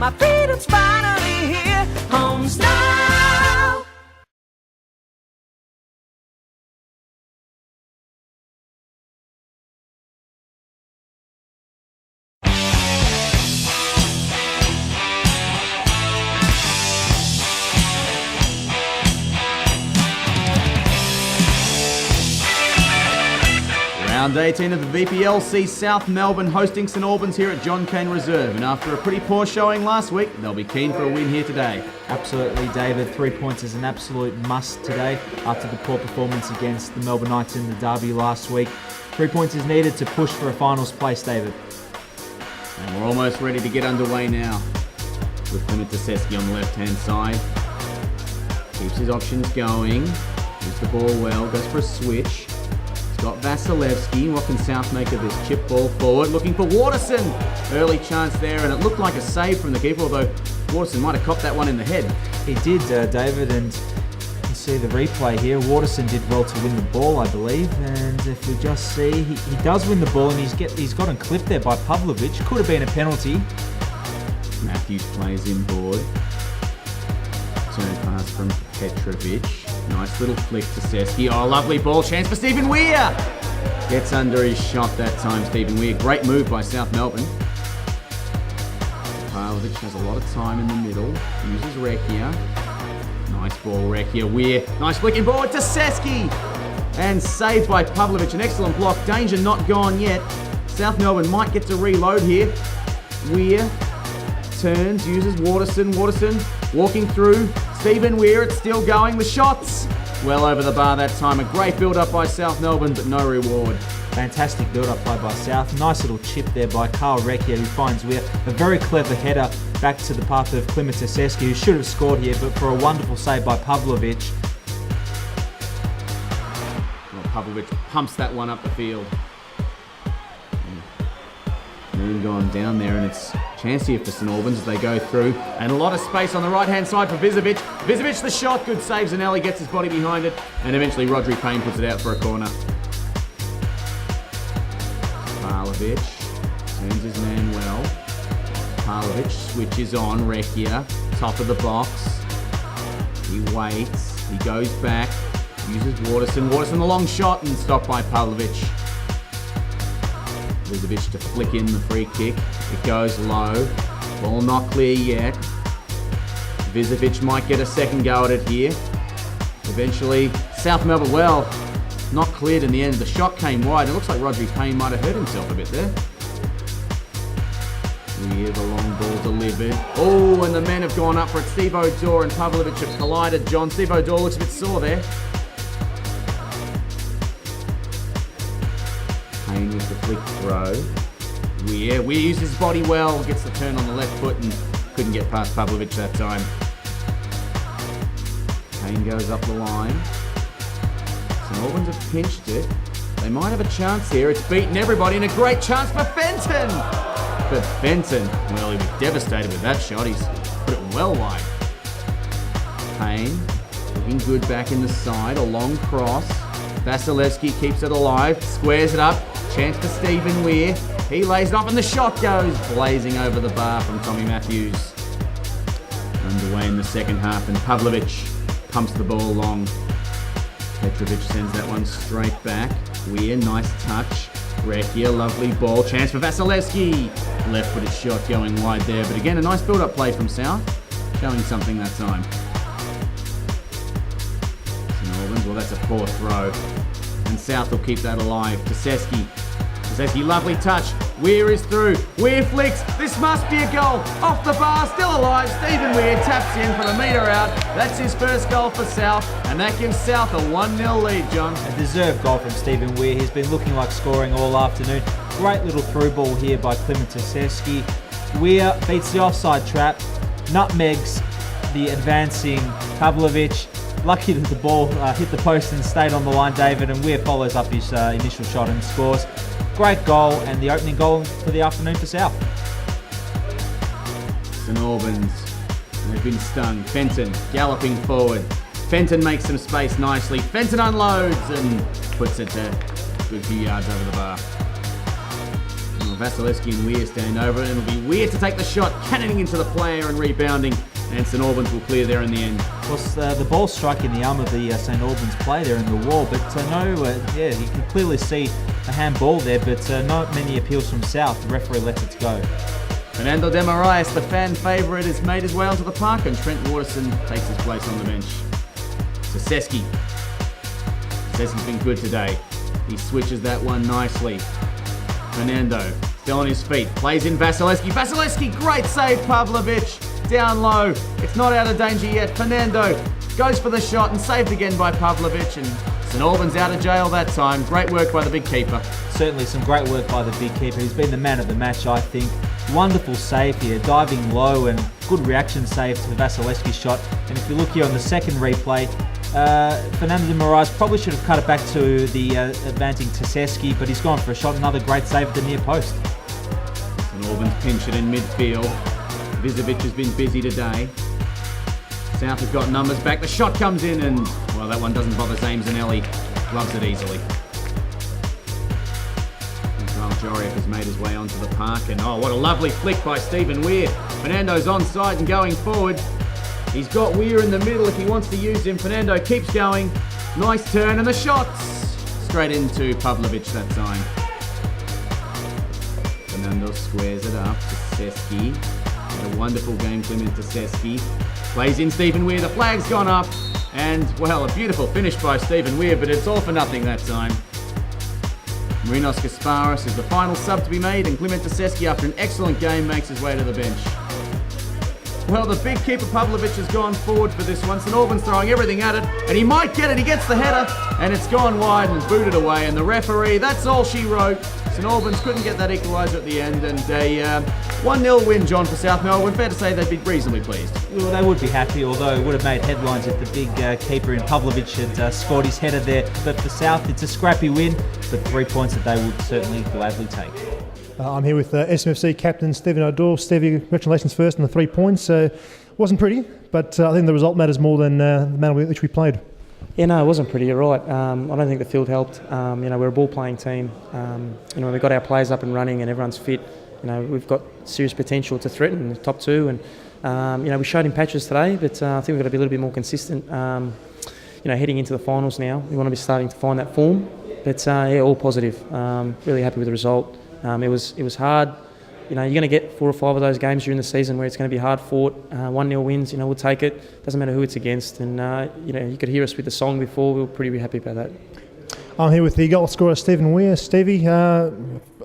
My freedom's finally here. Home style. Round 18 of the VPL sees South Melbourne hosting St Albans here at John Cain Reserve, and after a pretty poor showing last week, they'll be keen for a win here today. Absolutely, David. 3 points is an absolute must today after the poor performance against the Melbourne Knights in the derby last week. 3 points is needed to push for a finals place, David. And we're almost ready to get underway now. With Clement Taseski on the left-hand side. Keeps his options going. Moves the ball well, goes for a switch. Got Vasilevsky. What can South make of this chip ball forward? Looking for Waterson. Early chance there, and it looked like a save from the keeper, although Waterson might have copped that one in the head. He did, David, and you see the replay here. Waterson did well to win the ball, I believe, and if we just see, he does win the ball, and he's gotten clipped there by Pavlovic. Could have been a penalty. Matthews plays inboard. Turn pass from Petrovic. Nice little flick to Seski. Oh, lovely ball. Chance for Stephen Weir. Gets under his shot that time, Stephen Weir. Great move by South Melbourne. Pavlovic has a lot of time in the middle. Uses Rekia. Nice ball, Rekia. Weir. Nice flicking forward to Seski. And saved by Pavlovic. An excellent block. Danger not gone yet. South Melbourne might get to reload here. Weir turns, uses Waterson. Waterson walking through. Stephen Weir, it's still going. The shots well over the bar that time. A great build-up by South Melbourne, but no reward. Fantastic build-up play by South. Nice little chip there by Carl Rekia, who finds Weir. A very clever header back to the path of Clement Taseski, who should have scored here, but for a wonderful save by Pavlovic. Well, Pavlovic pumps that one up the field. Moon gone down there, and it's a chance here for St Albans as they go through. And a lot of space on the right-hand side for Vizovic. Vizovic the shot, good save. Zanelli gets his body behind it, and eventually Rodri Payne puts it out for a corner. Pavlovic turns his man well. Pavlovic switches on. Rekia, top of the box. He waits. He goes back. Uses Waterson. Waterson the long shot, and stopped by Pavlovic. Vizovic to flick in the free kick. It goes low. Ball not clear yet. Vizovic might get a second go at it here. Eventually, South Melbourne, well, not cleared in the end. The shot came wide. It looks like Rodri Payne might have hurt himself a bit there. Here, the long ball delivered. Oh, and the men have gone up for it. Steve O'Dor and Pavlovic have collided. John, Steve O'Dor looks a bit sore there. Payne with the flick throw. Weir uses his body well, gets the turn on the left foot and couldn't get past Pavlovic that time. Payne goes up the line. St Albans have pinched it. They might have a chance here. It's beaten everybody and a great chance for Fenton. But Fenton, well, he was devastated with that shot. He's put it well wide. Payne looking good back in the side. A long cross. Vasilevsky keeps it alive, squares it up. Chance for Stephen Weir. He lays it off and the shot goes blazing over the bar from Tommy Matthews. Underway in the second half and Pavlovic pumps the ball long. Petrovic sends that one straight back. Weir, nice touch. Rekia, lovely ball. Chance for Vasilevsky. Left-footed shot going wide there. But again, a nice build-up play from South. Showing something that time. St Albans, well, that's a poor throw. And South will keep that alive. Taseski, lovely touch. Weir is through. Weir flicks. This must be a goal. Off the bar, still alive. Stephen Weir taps in for the metre out. That's his first goal for South, and that gives South a 1-0 lead, John. A deserved goal from Stephen Weir. He's been looking like scoring all afternoon. Great little through ball here by Clement Taseski. Weir beats the offside trap, nutmegs the advancing Pavlovic. Lucky that the ball hit the post and stayed on the line, David, and Weir follows up his initial shot and scores. Great goal, and the opening goal for the afternoon for South. St Albans, they've been stung. Fenton galloping forward. Fenton makes some space nicely. Fenton unloads and puts it a good few yards over the bar. Vasilevsky and Weir stand over it, and it'll be Weir to take the shot, cannoning into the player and rebounding, and St Albans will clear there in the end. Of course, the ball striking the arm of the St Albans play there in the wall, but you can clearly see a handball there, but not many appeals from South. The referee lets it go. Fernando de Moraes, the fan favourite, has made his way onto the park, and Trent Waterson takes his place on the bench. Seseki. Seseki's been good today. He switches that one nicely. Fernando, still on his feet, plays in Vasilevsky. Vasilevsky, great save, Pavlovic. Down low, it's not out of danger yet. Fernando goes for the shot and saved again by Pavlovic, and St Albans out of jail that time. Great work by the big keeper. Certainly some great work by the big keeper. He's been the man of the match, I think. Wonderful save here, diving low, and good reaction save to the Vasilevsky shot. And if you look here on the second replay, Fernando de Moraes probably should have cut it back to the advancing Tseski, but he's gone for a shot. Another great save at the near post. St Albans pinch it in midfield. Vizovic has been busy today. South have got numbers back. The shot comes in, and well, that one doesn't bother Zames Zanelli. Loves it easily. Joriev has made his way onto the park, and oh, what a lovely flick by Stephen Weir. Fernando's onside and going forward. He's got Weir in the middle if he wants to use him. Fernando keeps going. Nice turn, and the shots straight into Pavlovic that time. Fernando squares it up to Seski. Had a wonderful game to him into Seski. Plays in Stephen Weir. The flag's gone up, and well, a beautiful finish by Stephen Weir, but it's all for nothing that time. Marinos Gasparis is the final sub to be made, and Clement Tseski, after an excellent game, makes his way to the bench. Well, the big keeper Pavlovic has gone forward for this one. St Albans throwing everything at it, and he might get it. He gets the header, and it's gone wide and booted away. And the referee, that's all she wrote. St Albans couldn't get that equaliser at the end, and a 1-0 win, John, for South Melbourne. Fair to say they'd be reasonably pleased. Well, they would be happy, although it would have made headlines if the big keeper in Pavlovic had scored his header there. But for South, it's a scrappy win, but 3 points that they would certainly gladly take. I'm here with SMFC captain Stephen O'Donnell. Stevie, congratulations first on the 3 points. Wasn't pretty, but I think the result matters more than the manner in which we played. Yeah, no, it wasn't pretty. You're right. I don't think the field helped. We're a ball-playing team. We've got our players up and running, and everyone's fit. We've got serious potential to threaten the top two, and we showed in patches today, but I think we've got to be a little bit more consistent. Heading into the finals now, we want to be starting to find that form. But all positive. Really happy with the result. It was hard. You're going to get 4 or 5 of those games during the season where it's going to be hard fought. 1-0 wins, we'll take it. Doesn't matter who it's against. And you could hear us with the song before. We were pretty happy about that. I'm here with the goal scorer Stephen Weir. Stevie,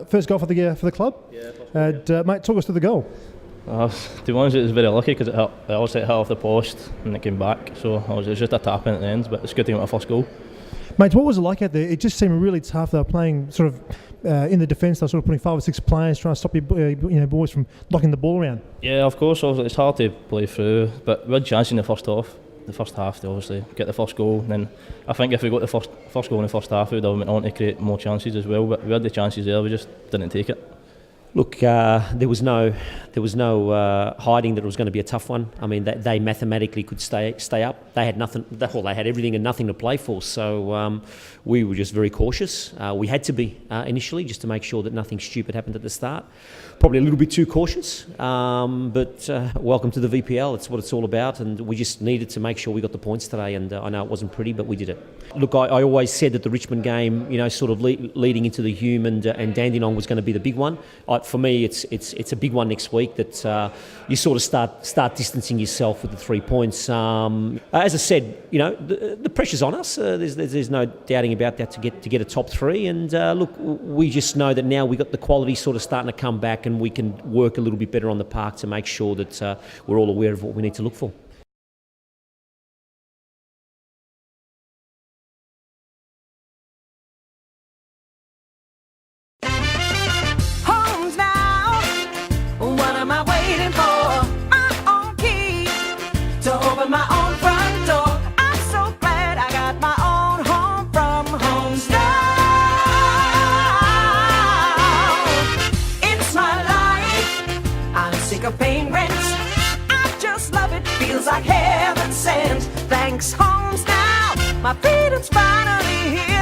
first goal for the club. Yeah. Mate, talk us through the goal. To be honest, it was very lucky because it obviously hit off the post and it came back. So it was just a tap in at the end, but it's good to get my first goal. Mate, what was it like out there? It just seemed really tough. They were playing sort of in the defence. They were sort of putting 5 or 6 players trying to stop your boys from knocking the ball around. Yeah, of course. Obviously, it's hard to play through, but we had chances in the first half to obviously get the first goal. And then I think if we got the first goal in the first half, we would have went on to create more chances as well. But we had the chances there, we just didn't take it. Look, there was no hiding that it was going to be a tough one. I mean, they mathematically could stay up. They had nothing. They had everything and nothing to play for. So we were just very cautious. We had to be initially, just to make sure that nothing stupid happened at the start. Probably a little bit too cautious. But welcome to the VPL. It's what it's all about. And we just needed to make sure we got the points today. And I know it wasn't pretty, but we did it. Look, I always said that the Richmond game, sort of leading into the Hume and Dandenong was going to be the big one. For me, it's a big one next week that you sort of start distancing yourself with the 3 points. As I said, the pressure's on us. There's no doubting about that to get a top 3. And look, we just know that now we got the quality sort of starting to come back, and we can work a little bit better on the park to make sure that we're all aware of what we need to look for. Home's now. What am I waiting for? My own key to open my own front door. I'm so glad I got my own home from Homestyle. It's my life. I'm sick of paying rent. I just love it. Feels like heaven sent. Thanks, Homestyle. My freedom's finally here.